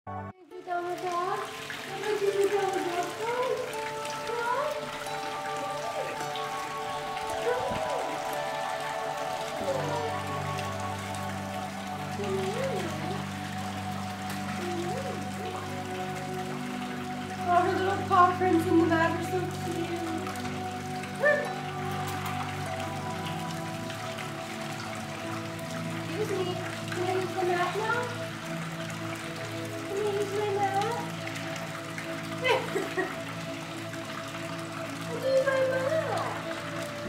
Oh, her little paw prints in the mat are so cute. Excuse me, can I use the mat now? Can I use my mat? I need my mat.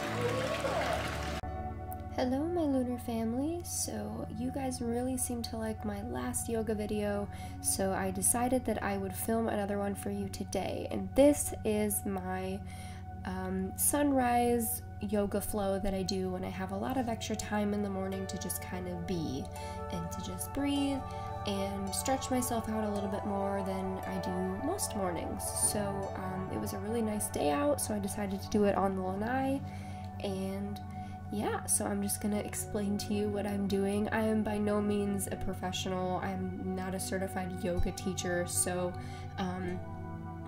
I need it. Hello, my lunar family. So you guys really seem to like my last yoga video, so I decided that I would film another one for you today. And this is my sunrise yoga flow that I do when I have a lot of extra time in the morning to just kind of be and to just breathe and stretch myself out a little bit more than I do most mornings. So it was a really nice day out, so I decided to do it on the lanai. And yeah, so I'm just gonna explain to you what I'm doing. I am by no means a professional. I'm not a certified yoga teacher, so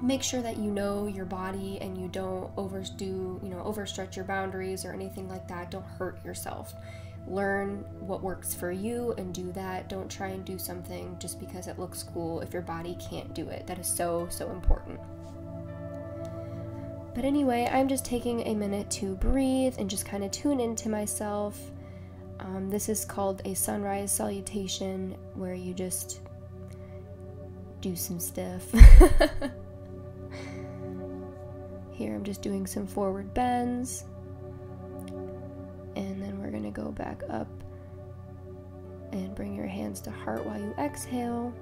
make sure that you know your body and you don't overstretch your boundaries or anything like that. Don't hurt yourself. Learn what works for you and do that. Don't try and do something just because it looks cool if your body can't do it. That is so, so important. But anyway, I'm just taking a minute to breathe and just kind of tune into myself. This is called a sunrise salutation, where you just do some stuff. Here I'm just doing some forward bends. And then we're going to go back up and bring your hands to heart while you exhale.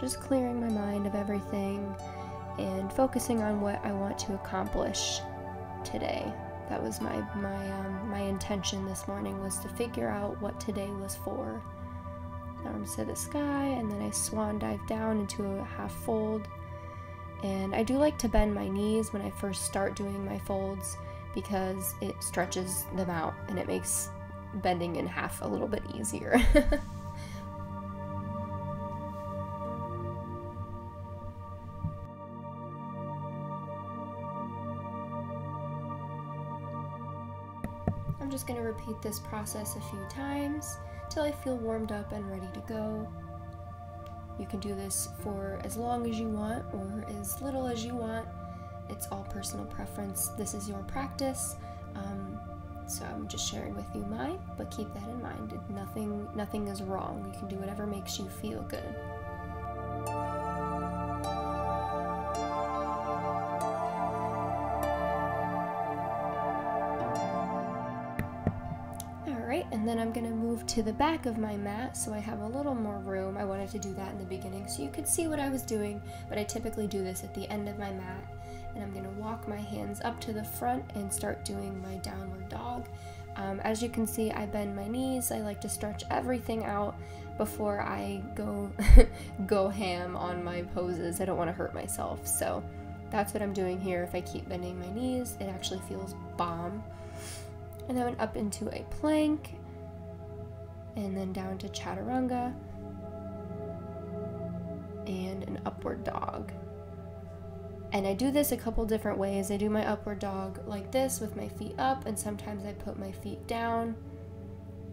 Just clearing my mind of everything and focusing on what I want to accomplish today. That was my intention this morning, was to figure out what today was for. Arms to the sky, and then I swan dive down into a half fold. And I do like to bend my knees when I first start doing my folds because it stretches them out and it makes bending in half a little bit easier. I'm just going to repeat this process a few times till I feel warmed up and ready to go. You can do this for as long as you want or as little as you want. It's all personal preference. This is your practice, so I'm just sharing with you mine, but keep that in mind. Nothing is wrong. You can do whatever makes you feel good. And then I'm going to move to the back of my mat so I have a little more room. I wanted to do that in the beginning so you could see what I was doing, but I typically do this at the end of my mat. And I'm going to walk my hands up to the front and start doing my downward dog. As you can see, I bend my knees. I like to stretch everything out before I go ham on my poses. I don't want to hurt myself, so that's what I'm doing here. If I keep bending my knees, it actually feels bomb. And then up into a plank, and then down to chaturanga, and an upward dog. And I do this a couple different ways. I do my upward dog like this with my feet up, and sometimes I put my feet down.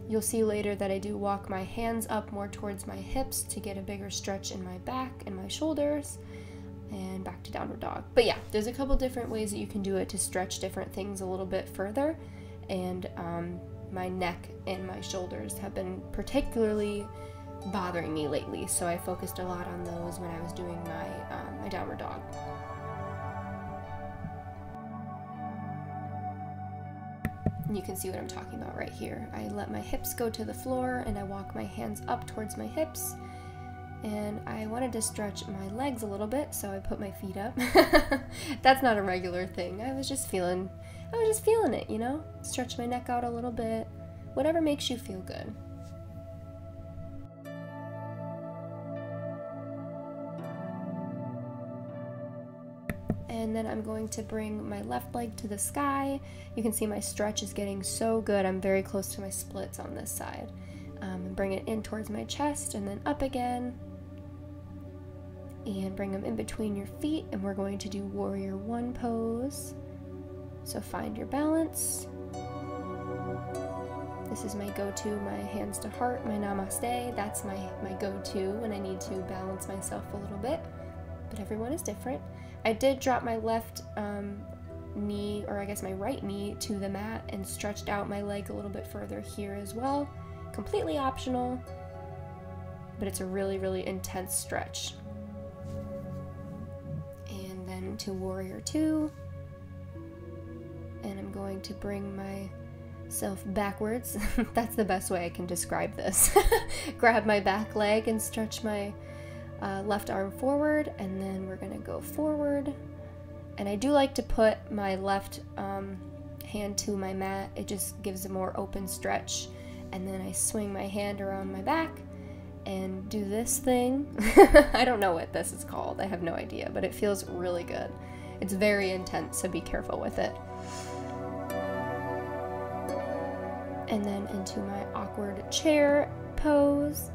You'll see later that I do walk my hands up more towards my hips to get a bigger stretch in my back and my shoulders, and back to downward dog. But yeah, there's a couple different ways that you can do it to stretch different things a little bit further. And my neck and my shoulders have been particularly bothering me lately, so I focused a lot on those when I was doing my downward dog. And you can see what I'm talking about right here. I let my hips go to the floor and I walk my hands up towards my hips, and I wanted to stretch my legs a little bit, so I put my feet up. That's not a regular thing. I was just feeling it, you know? Stretch my neck out a little bit. Whatever makes you feel good. And then I'm going to bring my left leg to the sky. You can see my stretch is getting so good. I'm very close to my splits on this side. And bring it in towards my chest and then up again. and bring them in between your feet, and we're going to do warrior one pose. So find your balance. This is my go-to, my hands to heart, my Namaste. That's my go-to when I need to balance myself a little bit, but everyone is different. I did drop my left knee, or I guess my right knee, to the mat and stretched out my leg a little bit further here as well. Completely optional, but it's a really, really intense stretch. And then to warrior two, and I'm going to bring myself backwards. That's the best way I can describe this. Grab my back leg and stretch my left arm forward, and then we're gonna go forward. And I do like to put my left hand to my mat. It just gives a more open stretch. And then I swing my hand around my back and do this thing. I don't know what this is called. I have no idea, but it feels really good. It's very intense, so be careful with it. And then into my awkward chair pose.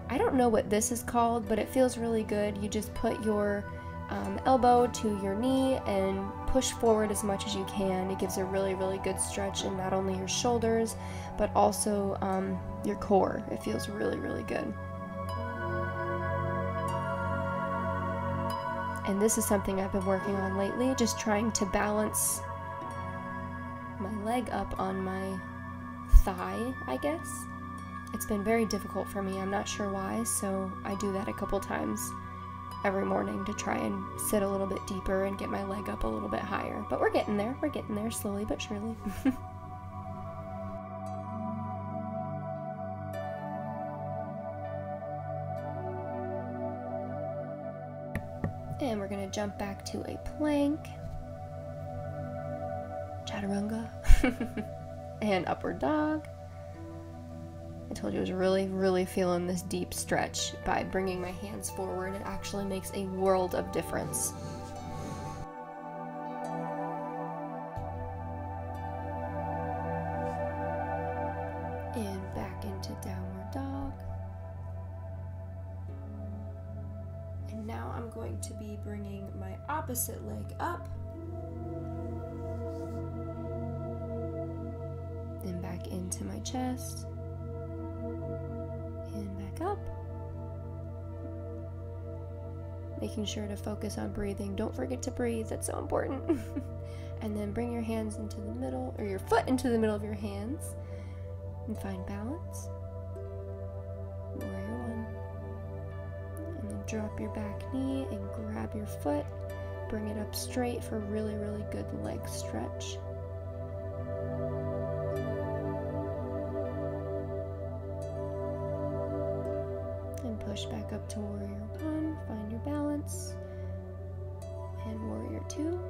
I don't know what this is called, but it feels really good. You just put your elbow to your knee and push forward as much as you can. It gives a really, really good stretch in not only your shoulders, but also your core. It feels really, really good. And this is something I've been working on lately, just trying to balance my leg up on my thigh, I guess. It's been very difficult for me. I'm not sure why, so I do that a couple times every morning to try and sit a little bit deeper and get my leg up a little bit higher. But we're getting there slowly but surely. And we're gonna jump back to a plank, chaturanga, and upward dog. I told you I was really, really feeling this deep stretch. By bringing my hands forward, it actually makes a world of difference. And back into downward dog. And now I'm going to be bringing my opposite leg up. And back into my chest. And back up. Making sure to focus on breathing. Don't forget to breathe, that's so important. And then bring your hands into the middle, or your foot into the middle of your hands, and find balance. Warrior one. And then drop your back knee and grab your foot. Bring it up straight for a really, really good leg stretch. Push back up to warrior one, find your balance, and warrior two.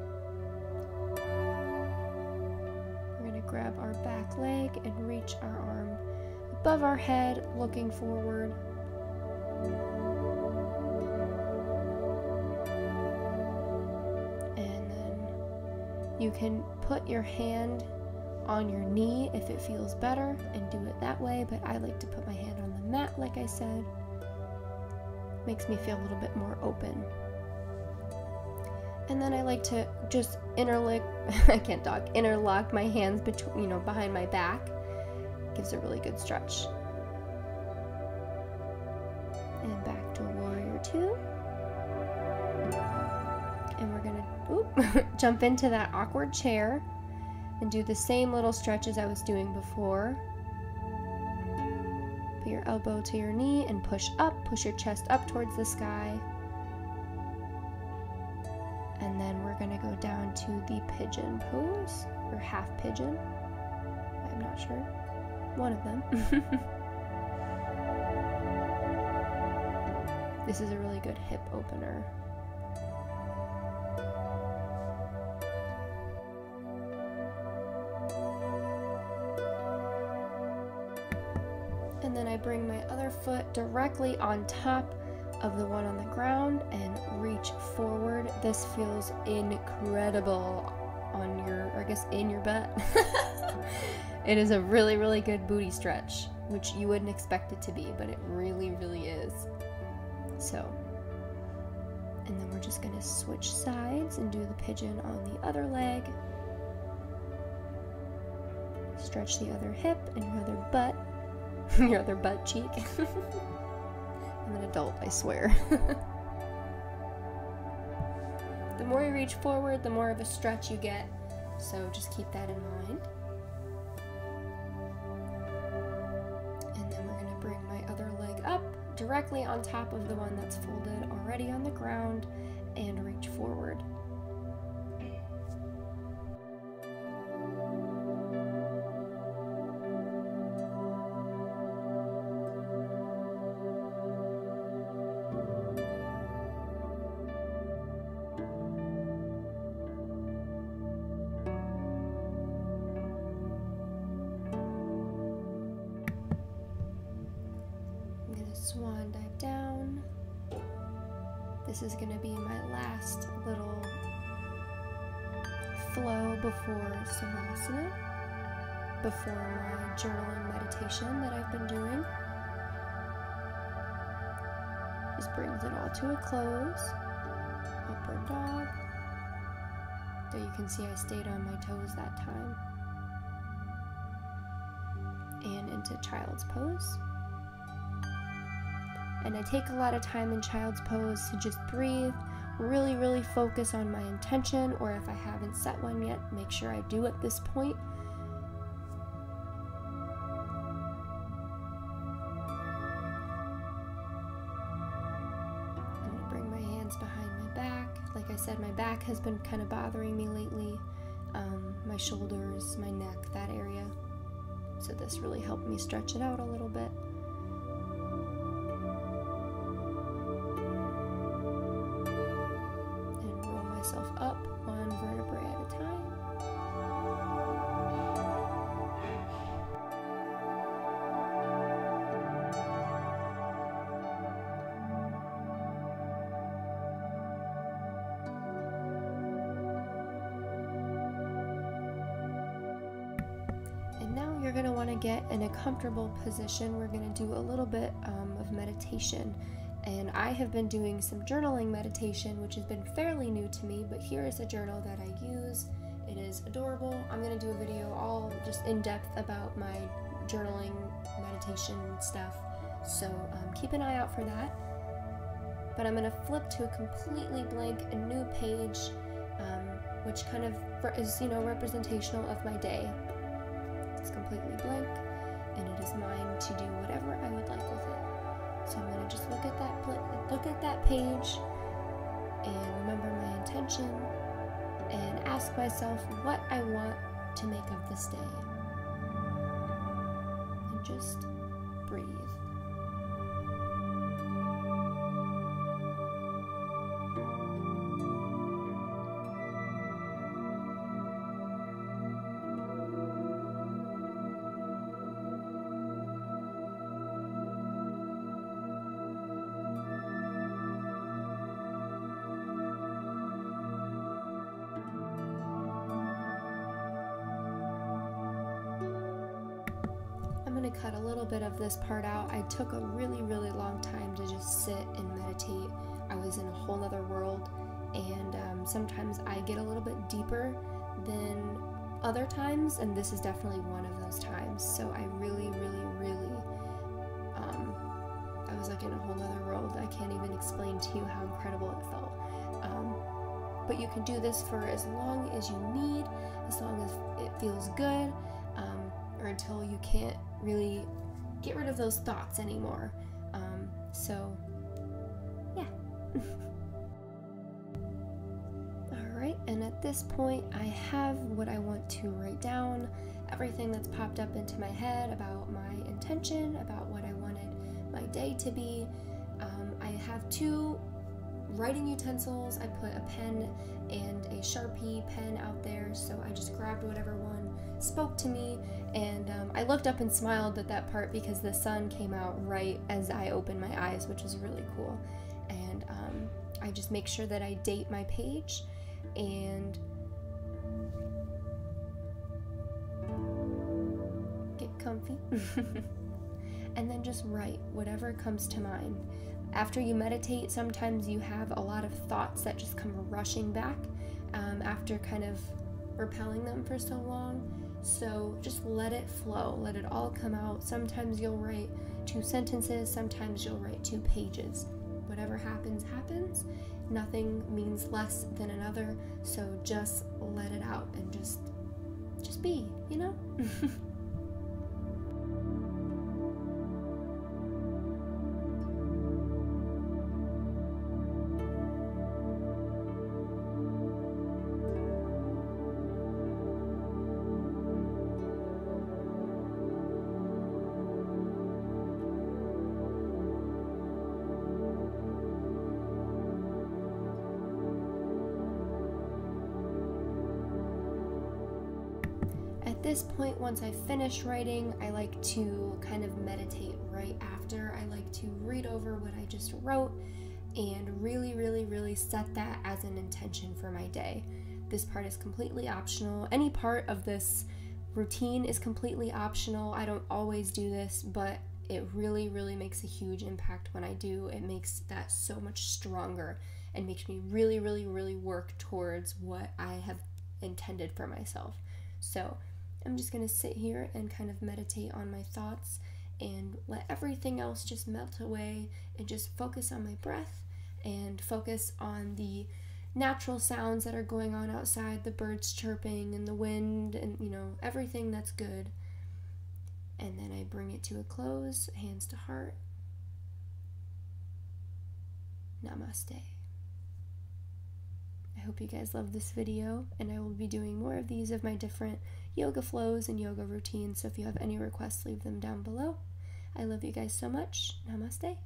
We're going to grab our back leg and reach our arm above our head, looking forward. And then you can put your hand on your knee if it feels better and do it that way, but I like to put my hand on the mat, like I said. Makes me feel a little bit more open. And then I like to just interlock my hands between, behind my back. Gives a really good stretch. And back to warrior two. And we're gonna jump into that awkward chair and do the same little stretch as I was doing before. Put your elbow to your knee and push up. Push your chest up towards the sky. And then we're going to go down to the pigeon pose, or half pigeon. I'm not sure. One of them. This is a really good hip opener. And then I bring my other foot directly on top of the one on the ground and reach forward. This feels incredible on your, or I guess in your butt. It is a really, really good booty stretch, which you wouldn't expect it to be, but it really, really is. So And then we're just going to switch sides and do the pigeon on the other leg. Stretch the other hip and your other butt, your other butt cheek. I'm an adult, I swear. The more you reach forward, the more of a stretch you get. So just keep that in mind. And then we're going to bring my other leg up directly on top of the one that's folded already on the ground and reach forward. Swan dive down. This is going to be my last little flow before Savasana, before my journaling meditation that I've been doing. Just brings it all to a close. Upward dog. There you can see I stayed on my toes that time. And into child's pose. And I take a lot of time in child's pose to just breathe, really focus on my intention, or if I haven't set one yet, make sure I do at this point. I'm going to bring my hands behind my back. Like I said, my back has been kind of bothering me lately. My shoulders, my neck, that area. So this really helped me stretch it out a little bit. Up one vertebrae at a time. And now you're going to want to get in a comfortable position. We're going to do a little bit of meditation. And I have been doing some journaling meditation, which has been fairly new to me, but here is a journal that I use. It is adorable. I'm going to do a video all just in depth about my journaling meditation stuff, so keep an eye out for that. But I'm going to flip to a completely blank, a new page, which kind of is, representational of my day. It's completely blank, and it is mine to do whatever I would like with it. So I'm going to just look at that page and remember my intention and ask myself what I want to make of this day. And just breathe. I'm going to cut a little bit of this part out. I took a really long time to just sit and meditate. I was in a whole other world, and sometimes I get a little bit deeper than other times, and this is definitely one of those times. So I really I was like in a whole other world. I can't even explain to you how incredible it felt. But you can do this for as long as you need, as long as it feels good, or until you can't really get rid of those thoughts anymore. So yeah. Alright, and at this point I have what I want to write down, everything that's popped up into my head about my intention, about what I wanted my day to be. I have two writing utensils. I put a pen and a Sharpie pen out there, so I just grabbed whatever one spoke to me, and I looked up and smiled at that part because the sun came out right as I opened my eyes, which is really cool. And I just make sure that I date my page and get comfy and then just write whatever comes to mind. After you meditate, sometimes you have a lot of thoughts that just come rushing back after kind of repelling them for so long. So just let it flow, let it all come out. Sometimes you'll write 2 sentences, sometimes you'll write 2 pages. Whatever happens, happens. Nothing means less than another, so just let it out and just be, you know? At this point, once I finish writing, I like to kind of meditate right after. I like to read over what I just wrote and really set that as an intention for my day. This part is completely optional. Any part of this routine is completely optional. I don't always do this, but it really makes a huge impact when I do. It makes that so much stronger and makes me really work towards what I have intended for myself. So I'm just going to sit here and kind of meditate on my thoughts and let everything else just melt away and just focus on my breath and focus on the natural sounds that are going on outside, the birds chirping and the wind and, you know, everything that's good. And then I bring it to a close, hands to heart. Namaste. I hope you guys love this video, and I will be doing more of these of my different yoga flows and yoga routines, so if you have any requests, leave them down below. I love you guys so much. Namaste.